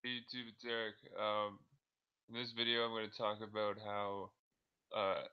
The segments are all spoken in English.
Hey YouTube, it's Eric. In this video, I'm going to talk about how,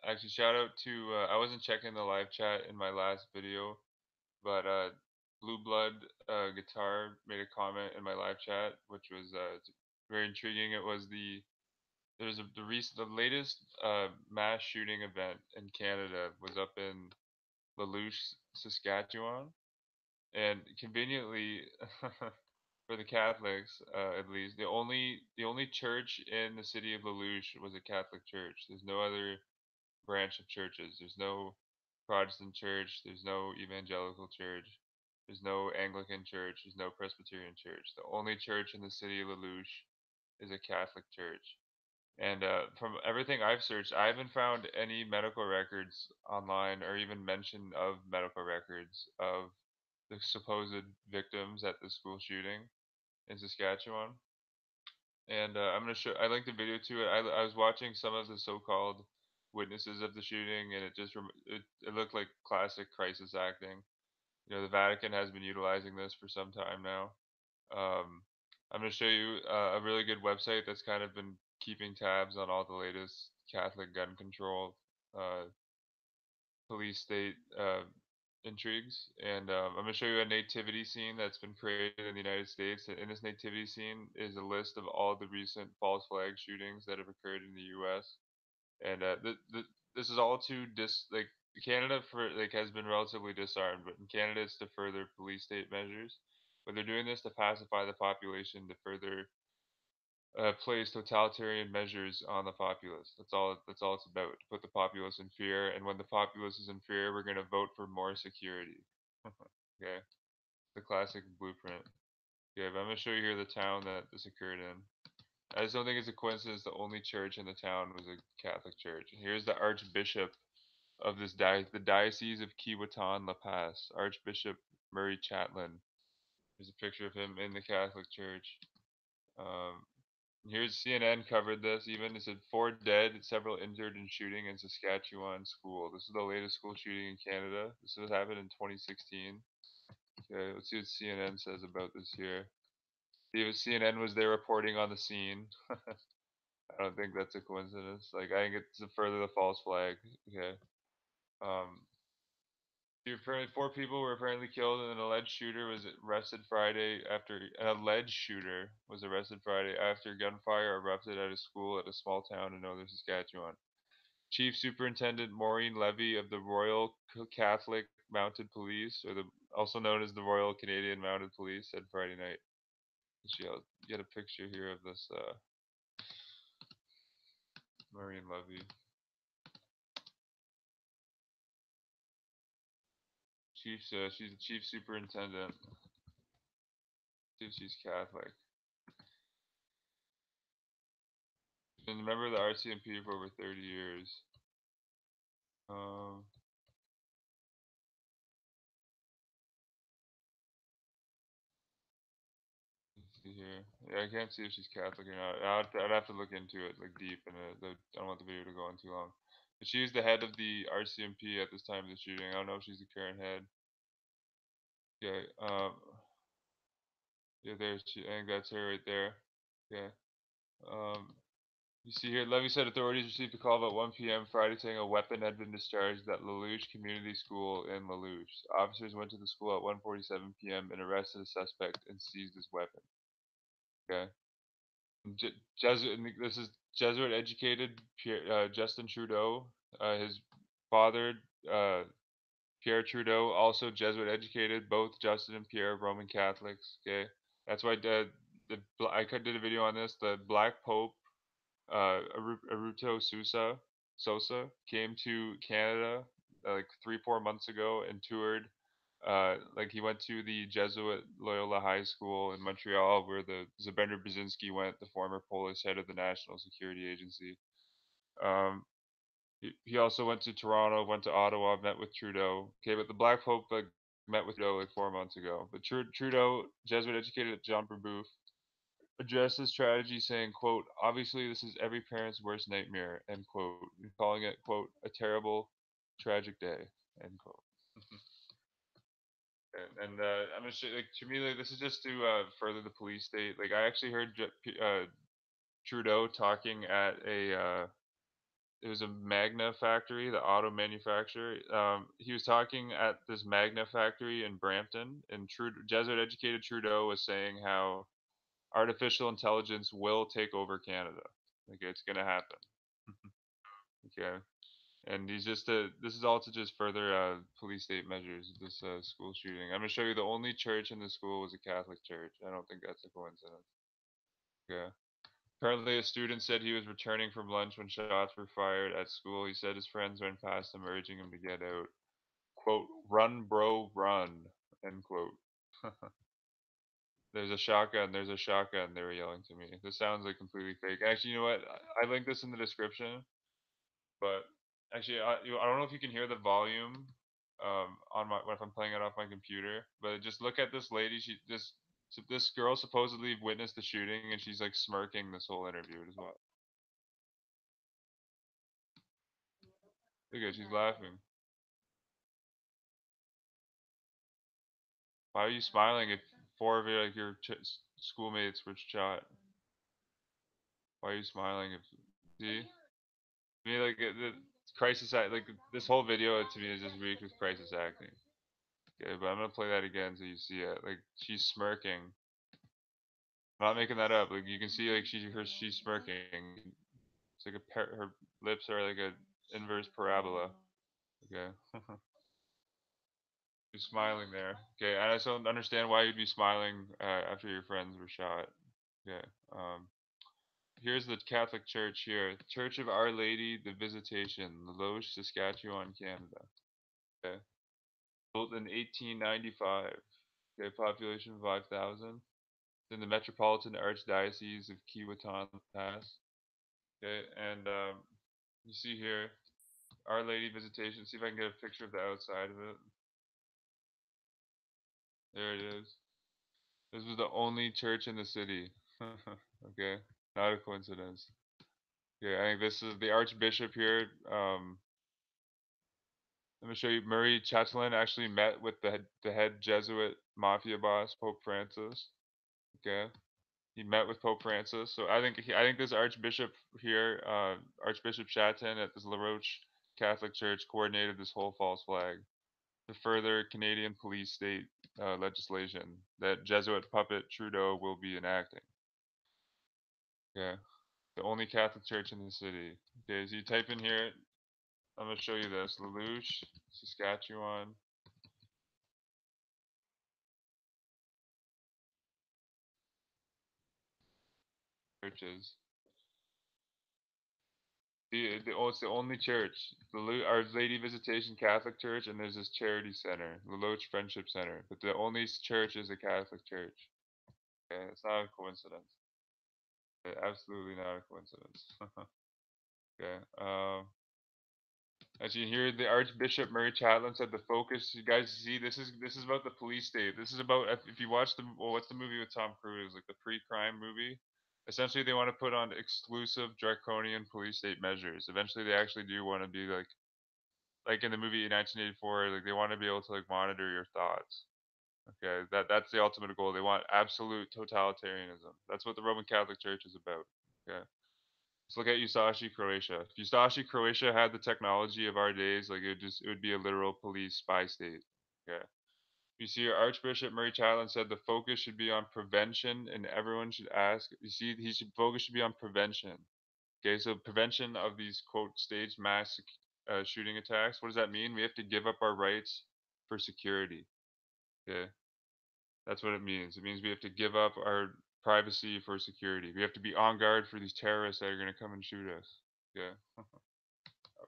actually, shout out to, I wasn't checking the live chat in my last video, but Blue Blood Guitar made a comment in my live chat, which was very intriguing. It was the latest mass shooting event in Canada was up in Louche, Saskatchewan, and conveniently, for the Catholics, at least, the only church in the city of Lelouch was a Catholic church. There's no other branch of churches. There's no Protestant church. There's no evangelical church. There's no Anglican church. There's no Presbyterian church. The only church in the city of Lelouch is a Catholic church. And from everything I've searched, I haven't found any medical records online or even mention of medical records of the supposed victims at the school shooting in Saskatchewan. And I'm gonna show. I linked the video to it. I was watching some of the so-called witnesses of the shooting, and it looked like classic crisis acting. You know, the Vatican has been utilizing this for some time now. Um, I'm gonna show you a really good website that's kind of been keeping tabs on all the latest Catholic gun control, uh, police state intrigues. And I'm going to show you a nativity scene that's been created in the United States. In this nativity scene is a list of all the recent false flag shootings that have occurred in the U.S. And this is all to like Canada for like has been relatively disarmed, but in Canada it's to further police state measures. But they're doing this to pacify the population, to further place totalitarian measures on the populace. That's all it's about. To put the populace in fear, and when the populace is in fear, we're going to vote for more security. Okay, the classic blueprint. Okay, but I'm going to show you here the town that this occurred in. I just don't think it's a coincidence. The only church in the town was a Catholic church. And here's the Archbishop of the Diocese of Kiwatan La Pass, Archbishop Murray Chatlin. There's a picture of him in the Catholic Church. Um, Here's CNN covered this even. It said 4 dead, several injured in shooting in Saskatchewan school. This is the latest school shooting in Canada. This was happened in 2016. Okay, let's see what CNN says about this here. CNN was there reporting on the scene. I don't think that's a coincidence. Like I think it's to further the false flag. Okay. Um, apparently 4 people were apparently killed, and an alleged shooter was arrested Friday after gunfire erupted at a school at a small town in northern Saskatchewan. Chief Superintendent Maureen Levy of the Royal Catholic Mounted Police, or also known as the Royal Canadian Mounted Police, said Friday night. I'll get a picture here of this Maureen Levy. She's the chief superintendent. See if she's Catholic. Been a member of the RCMP for over 30 years. Um, let's see here. Yeah, I can't see if she's Catholic or not. I'd have to look into it like deep, and I don't want the video to go on too long. But she was the head of the RCMP at this time of the shooting. I don't know if she's the current head. Yeah. Yeah. There she. I think that's her right there. Okay. Um. You see here, Levy said authorities received a call about 1 p.m. Friday saying a weapon had been discharged at Lelouch Community School in Lelouch. Officers went to the school at 1:47 p.m. and arrested a suspect and seized his weapon. Okay. Jesuit. This is Jesuit-educated Justin Trudeau. His father, uh, Pierre Trudeau, also Jesuit-educated. Both Justin and Pierre Roman Catholics. Okay, that's why I did a video on this. The Black Pope, Aruto Sosa came to Canada like 3-4 months ago and toured. Like he went to the Jesuit Loyola High School in Montreal, where the Zbigniew Brzezinski went, the former Polish head of the National Security Agency. He also went to Toronto, went to Ottawa, met with Trudeau. Okay, but the Black Pope met with Trudeau like 4 months ago. But Trudeau, Jesuit educated at Jean Brebeuf, addressed his strategy saying, quote, obviously this is every parent's worst nightmare, end quote, and calling it, quote, a terrible, tragic day, end quote. And I'm just like to me like this is just to further the police state. Like I actually heard Trudeau talking at a it was a Magna factory, the auto manufacturer. He was talking at this Magna factory in Brampton, and Jesuit-educated Trudeau was saying how artificial intelligence will take over Canada. Like it's gonna happen. Okay, and he's just this is all to just further police state measures. This school shooting. I'm gonna show you the only church in the school was a Catholic church. I don't think that's a coincidence. Yeah. Apparently, a student said he was returning from lunch when shots were fired at school. He said his friends ran past him, urging him to get out. Quote, run, bro, run, end quote. There's a shotgun, they were yelling to me. This sounds like completely fake. Actually, you know what? I linked this in the description, but actually, I don't know if you can hear the volume on my if I'm playing it off my computer, but just look at this lady. This girl supposedly witnessed the shooting, and she's like smirking this whole interview as well. Look at she's laughing. Why are you smiling if four of your like your schoolmates were shot? Why are you smiling if see? I mean, like the crisis act, like this whole video to me is just reeked with crisis acting. Okay, but I'm gonna play that again so you see it. Like she's smirking. I'm not making that up. Like you can see, like she's smirking. It's like her lips are like a inverse parabola. Okay, she's smiling there. Okay, and I just don't understand why you'd be smiling after your friends were shot. Okay, here's the Catholic Church here. Church of Our Lady, the Visitation, Louche, Saskatchewan, Canada. Okay. Built in 1895. Okay, population 5,000. In the Metropolitan Archdiocese of Kiwatan Pass. Okay, and you see here, Our Lady Visitation. See if I can get a picture of the outside of it. There it is. This was the only church in the city. Okay, not a coincidence. Okay, I think this is the Archbishop here. Let me show you. Murray Chatelain actually met with the head Jesuit mafia boss, Pope Francis. Okay, he met with Pope Francis. So I think this Archbishop here, Archbishop Chatelain at this La Roche Catholic Church, coordinated this whole false flag to further Canadian police state legislation that Jesuit puppet Trudeau will be enacting. Okay, the only Catholic church in the city. Okay, so you type in here. I'm gonna show you this. Louche, Saskatchewan churches. It's the only church. Our Lady Visitation Catholic Church, and there's this charity center, the Loach Friendship Center. But the only church is a Catholic church. Okay, it's not a coincidence. Okay, absolutely not a coincidence. Okay. As you hear, the Archbishop Murray Chatelain said the focus. You guys see, this is about the police state. This is about if you watch the what's the movie with Tom Cruise, like the pre-crime movie. Essentially, they want to put on exclusive draconian police state measures. Eventually, they actually do want to be like in the movie 1984, like they want to be able to like monitor your thoughts. Okay, that's the ultimate goal. They want absolute totalitarianism. That's what the Roman Catholic Church is about. Okay, let's look at Usashi, Croatia. If Usashi, Croatia had the technology of our days, like it would be a literal police spy state. Okay. You see, Archbishop Murray Chatelain said the focus should be on prevention, and everyone should ask. You see, he should focus should be on prevention. Okay, so prevention of these quote staged mass shooting attacks. What does that mean? We have to give up our rights for security. Okay, that's what it means. It means we have to give up our privacy for security. We have to be on guard for these terrorists that are going to come and shoot us. Okay.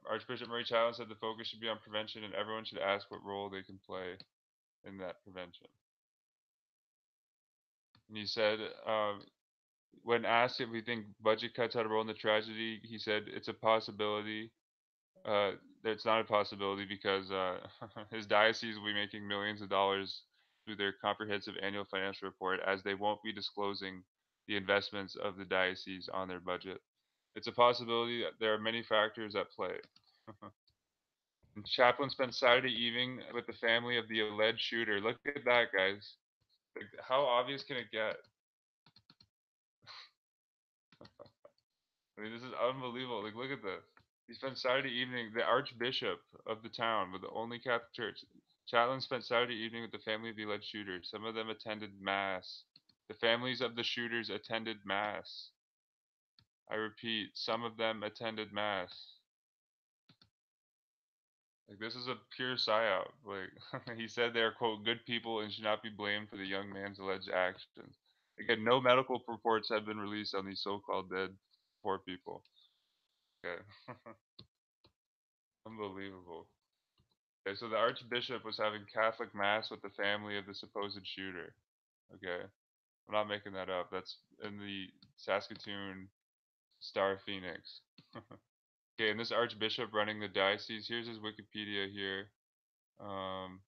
Archbishop Murray Chatelain said the focus should be on prevention, and everyone should ask what role they can play in that prevention. And he said, when asked if we think budget cuts had a role in the tragedy, he said it's a possibility. Uh, it's not a possibility because his diocese will be making millions of dollars through their comprehensive annual financial report, as they won't be disclosing the investments of the diocese on their budget. It's a possibility that there are many factors at play. Chaplain spent Saturday evening with the family of the alleged shooter. Look at that, guys. Like, how obvious can it get? I mean, this is unbelievable. Like, look at this. He spent Saturday evening, the Archbishop of the town, with the only Catholic church. Chaplain spent Saturday evening with the family of the alleged shooter. Some of them attended Mass. The families of the shooters attended Mass. I repeat, some of them attended Mass. Like, this is a pure psyop. Like, he said they are, quote, good people and should not be blamed for the young man's alleged actions. Again, no medical reports have been released on these so-called dead poor people. Okay. Unbelievable. Okay, so the Archbishop was having Catholic Mass with the family of the supposed shooter. Okay. I'm not making that up. That's in the Saskatoon Star Phoenix. Okay, and this Archbishop running the diocese, here's his Wikipedia here. Um,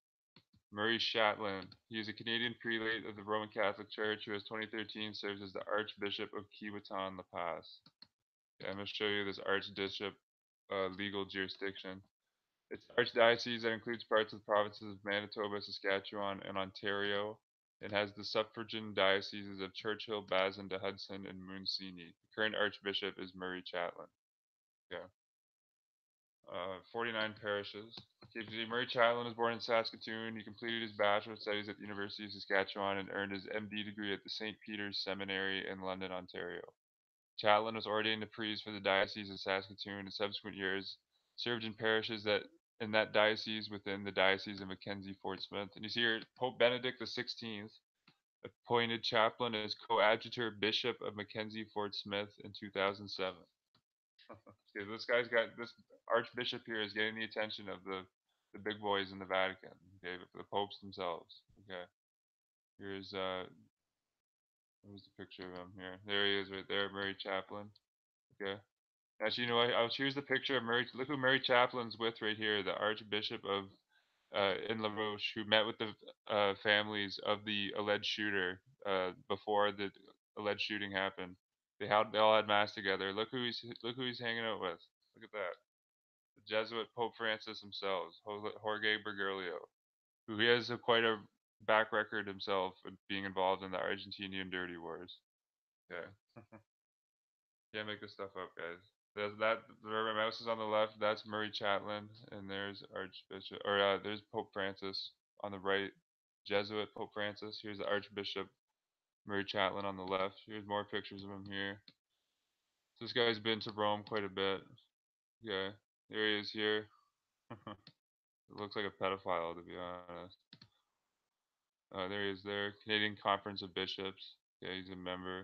Murray Shatland. He is a Canadian prelate of the Roman Catholic Church who, as 2013, serves as the Archbishop of Kiwaton La Paz. Okay, I'm going to show you this Archbishop legal jurisdiction. It's archdiocese that includes parts of the provinces of Manitoba, Saskatchewan, and Ontario. It has the suffragan dioceses of Churchill, Basin, de Hudson, and Moonseenie. The current archbishop is Murray Chatelain. Okay. 49 parishes. Murray Chatelain was born in Saskatoon. He completed his bachelor studies at the University of Saskatchewan and earned his MD degree at the St. Peter's Seminary in London, Ontario. Chatelain was ordained a priest for the Diocese of Saskatoon in subsequent years, served in parishes that in that diocese within the Diocese of Mackenzie Fort Smith. And you see here, Pope Benedict XVI appointed Chaplain as coadjutor bishop of Mackenzie Fort Smith in 2007. Okay, this guy's got this archbishop here is getting the attention of the big boys in the Vatican. Okay, the popes themselves. Okay, here's where's the picture of him here? There he is, right there, Murray Chaplain. Okay. Actually, you know what? Here's the picture of Murray. Look who Murray Chaplin's with right here, the Archbishop of in Louche, who met with the families of the alleged shooter before the alleged shooting happened. They all had mass together. Look who he's hanging out with. Look at that. The Jesuit Pope Francis himself, Jorge Bergoglio, who he has quite a back record himself of being involved in the Argentinian dirty wars. Okay. Can't make this stuff up, guys. There's that. Where my mouse is on the left, that's Murray Chatelain, and there's Archbishop, or there's Pope Francis on the right. Jesuit Pope Francis. Here's the Archbishop Murray Chatelain on the left. Here's more pictures of him here. So this guy's been to Rome quite a bit. Yeah, there he is here. It looks like a pedophile, to be honest. There he is there. Canadian Conference of Bishops. Yeah, he's a member.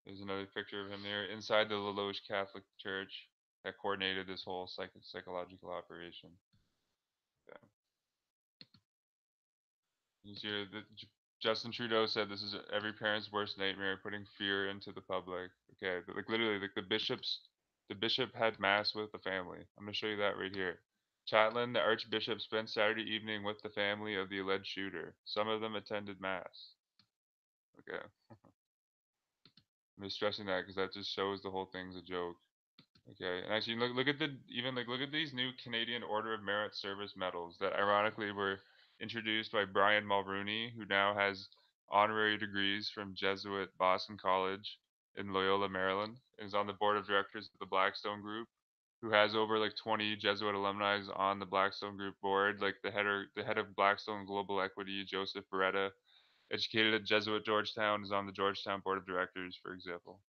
There's another picture of him there inside the Louche Catholic Church that coordinated this whole psychological operation. Yeah. You see, Justin Trudeau said this is every parent's worst nightmare, putting fear into the public. Okay, but like literally, like the bishop had mass with the family. I'm gonna show you that right here. Chatelain, the archbishop, spent Saturday evening with the family of the alleged shooter. Some of them attended mass. Okay, I'm just stressing that because that just shows the whole thing's a joke. Okay, and actually look at the even like look at these new Canadian Order of Merit Service medals that ironically were introduced by Brian Mulrooney, who now has honorary degrees from Jesuit Boston College in Loyola, Maryland, and is on the board of directors of the Blackstone Group, who has over like 20 Jesuit alumni on the Blackstone Group board, like the head of Blackstone Global Equity, Joseph Beretta, educated at Jesuit Georgetown, is on the Georgetown board of directors, for example.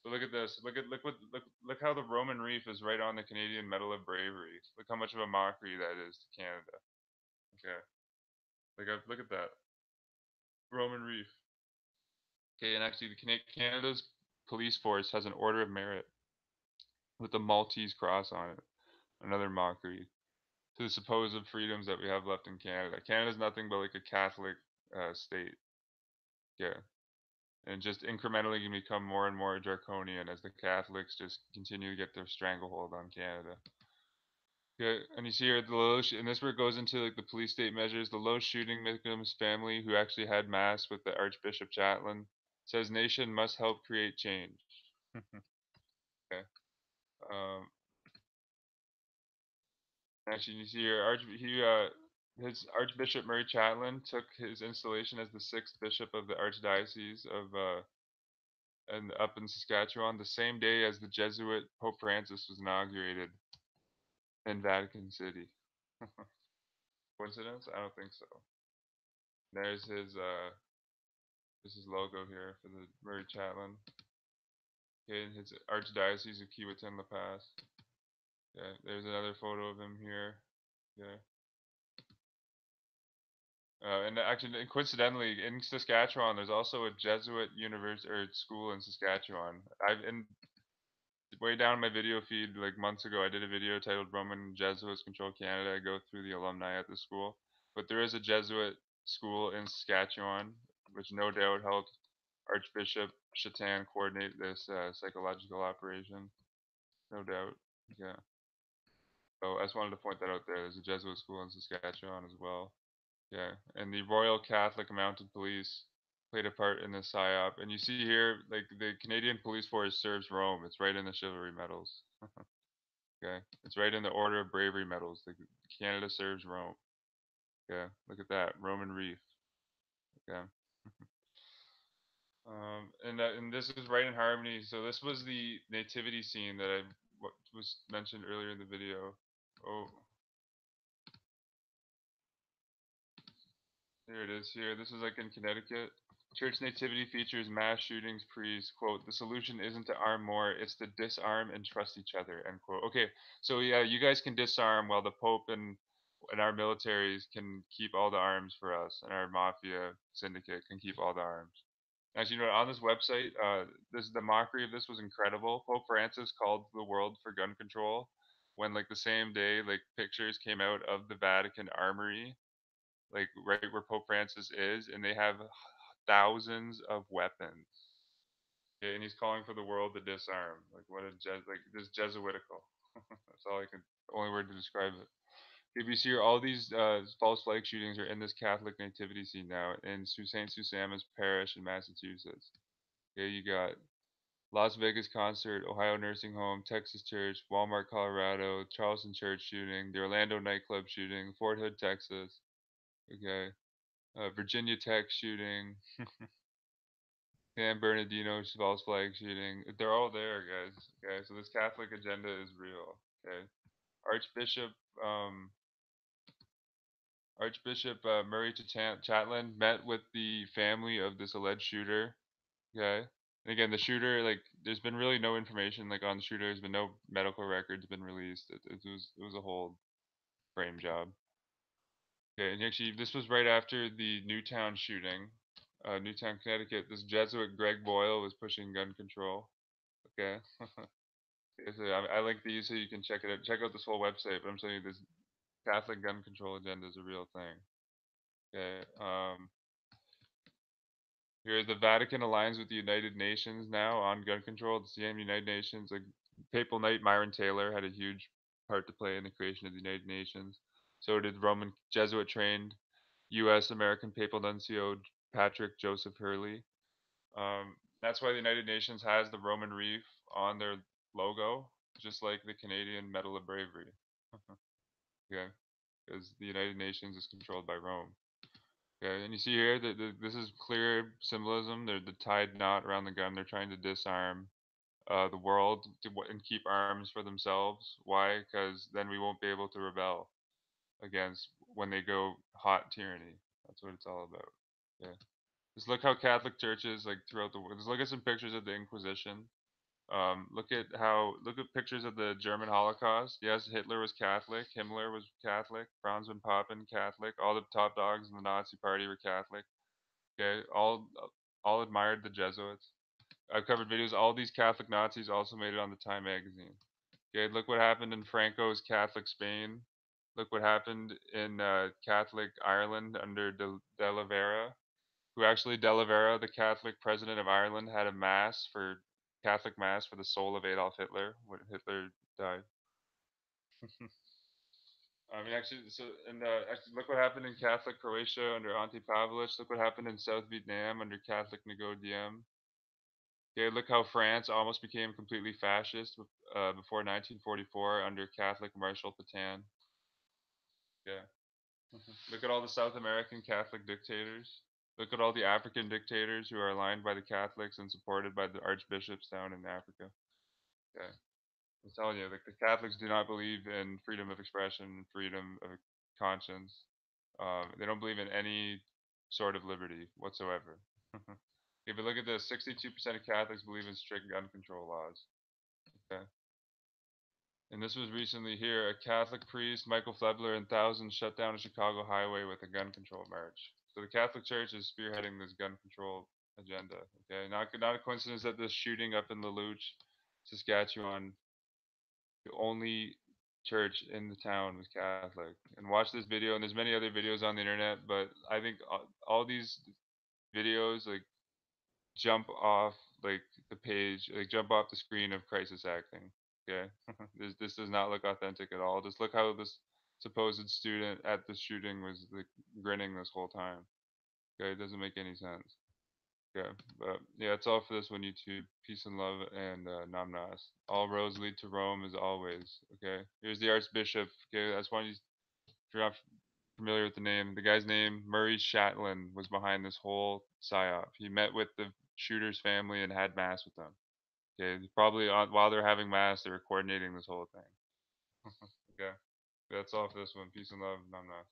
But look at this. Look how the Roman Reef is right on the Canadian Medal of Bravery. Look how much of a mockery that is to Canada. Okay. Look at that. Roman Reef. Okay, and actually Canada's police force has an Order of Merit with a Maltese cross on it. Another mockery to the supposed freedoms that we have left in Canada. Canada's nothing but like a Catholic state. Yeah. And just incrementally can become more and more draconian as the Catholics just continue to get their stranglehold on Canada. Yeah, and you see here the Louche, and this where it goes into like the police state measures. The Louche shooting victim's family, who actually had mass with the Archbishop Chatelain, says nation must help create change. Okay. Um, Actually, you see here, his Archbishop Murray Chatelain took his installation as the sixth bishop of the Archdiocese of and up in Saskatchewan the same day as the Jesuit Pope Francis was inaugurated in Vatican City. Coincidence? I don't think so. There's his logo here for the Murray Chatelain. Okay, and his Archdiocese of Kiewit La Paz. Yeah, there's another photo of him here. Yeah. And actually, coincidentally, in Saskatchewan, there's also a Jesuit university or school in Saskatchewan. I've in way down my video feed like months ago, I did a video titled "Roman Jesuits Control Canada." I go through the alumni at the school, but there is a Jesuit school in Saskatchewan, which no doubt helped Archbishop Chatan coordinate this psychological operation. No doubt. Yeah. So I just wanted to point that out there. There's a Jesuit school in Saskatchewan as well. Yeah, and the Royal Catholic Mounted Police played a part in the Psyop. And you see here, like the Canadian Police Force serves Rome. It's right in the chivalry medals. Okay, it's right in the Order of Bravery medals. The Canada serves Rome. Yeah, look at that Roman wreath. Yeah, and this is right in harmony. So this was the nativity scene that was mentioned earlier in the video. Oh, here it is. Here, this is like in Connecticut. Church nativity features mass shootings. Priest quote: "The solution isn't to arm more; it's to disarm and trust each other." End quote. Okay, so yeah, you guys can disarm while the Pope and our militaries can keep all the arms for us, and our mafia syndicate can keep all the arms. As you know, on this website, this the mockery of this was incredible. Pope Francis called the world for gun control when, like, the same day, like pictures came out of the Vatican armory, like right where Pope Francis is, and they have thousands of weapons. Yeah, and he's calling for the world to disarm. Like what a like this Jesuitical. That's all I can only word to describe it. If you see here, all these false flag shootings are in this Catholic nativity scene now in St. Susama's Parish in Massachusetts. Yeah, you got Las Vegas concert, Ohio nursing home, Texas church, Walmart, Colorado, Charleston church shooting, the Orlando nightclub shooting, Fort Hood, Texas. Okay, Virginia Tech shooting, San Bernardino false flag shooting. They're all there, guys. Okay, so this Catholic agenda is real. Okay, Archbishop um, Archbishop Murray Chatelain met with the family of this alleged shooter. Okay, and again, the shooter, like, there's been really no information like on the shooter. There's been no medical records been released. It was a whole frame job. Okay, and actually, this was right after the Newtown shooting. Newtown, Connecticut. This Jesuit Greg Boyle was pushing gun control. Okay. Okay, so I link these so you can check it out. Check out this whole website. But I'm telling you, this Catholic gun control agenda is a real thing. Okay. Here, the Vatican aligns with the United Nations now on gun control. The same United Nations, like Papal Knight Myron Taylor, had a huge part to play in the creation of the United Nations. So did Roman Jesuit trained U.S. American Papal Nuncio Patrick Joseph Hurley. That's why the United Nations has the Roman wreath on their logo, just like the Canadian Medal of Bravery. Okay, because the United Nations is controlled by Rome. Okay, and you see here that this is clear symbolism. They're the tied knot around the gun. They're trying to disarm the world and keep arms for themselves. Why? Because then we won't be able to rebel against when they go hot tyranny. That's what it's all about. Yeah. Just look how Catholic churches, like throughout the world. Just look at some pictures of the Inquisition. Look at pictures of the German Holocaust. Yes, Hitler was Catholic. Himmler was Catholic. Franz von Papen Catholic. All the top dogs in the Nazi Party were Catholic. Okay, all admired the Jesuits. I've covered videos. All these Catholic Nazis also made it on the Time magazine. Okay, look what happened in Franco's Catholic Spain. Look what happened in Catholic Ireland under De La Vera, who actually De La Vera, the Catholic president of Ireland, had a Catholic mass for the soul of Adolf Hitler when Hitler died. I mean, actually, actually, look what happened in Catholic Croatia under Ante Pavlich. Look what happened in South Vietnam under Catholic Ngo Diem. Okay, look how France almost became completely fascist before 1944 under Catholic Marshal Pétain. Yeah. Look at all the South American Catholic dictators. Look at all the African dictators who are aligned by the Catholics and supported by the archbishops down in Africa. Okay. I'm telling you, like the Catholics do not believe in freedom of expression and freedom of conscience. They don't believe in any sort of liberty whatsoever. If you look at this, 62% of Catholics believe in strict gun control laws. Okay. And this was recently here. A Catholic priest, Michael Flebler, and thousands shut down a Chicago highway with a gun control march. So the Catholic Church is spearheading this gun control agenda. Okay, not a coincidence that this shooting up in Louche, Saskatchewan, the only church in the town was Catholic. And watch this video, and there's many other videos on the internet, but I think all these videos like jump off like the page, like jump off the screen of crisis acting. Okay, this does not look authentic at all. Just look how this supposed student at the shooting was like grinning this whole time. Okay, it doesn't make any sense. Okay, but yeah, it's all for this one YouTube. Peace and love and namnas. All roads lead to Rome as always. Okay, here's the Archbishop. Okay, that's why if you're not familiar with the name, the guy's name Murray Shatlin was behind this whole psyop. He met with the shooter's family and had mass with them. Okay, probably while they're having mass, they were coordinating this whole thing. Okay, that's all for this one. Peace and love. Namnas.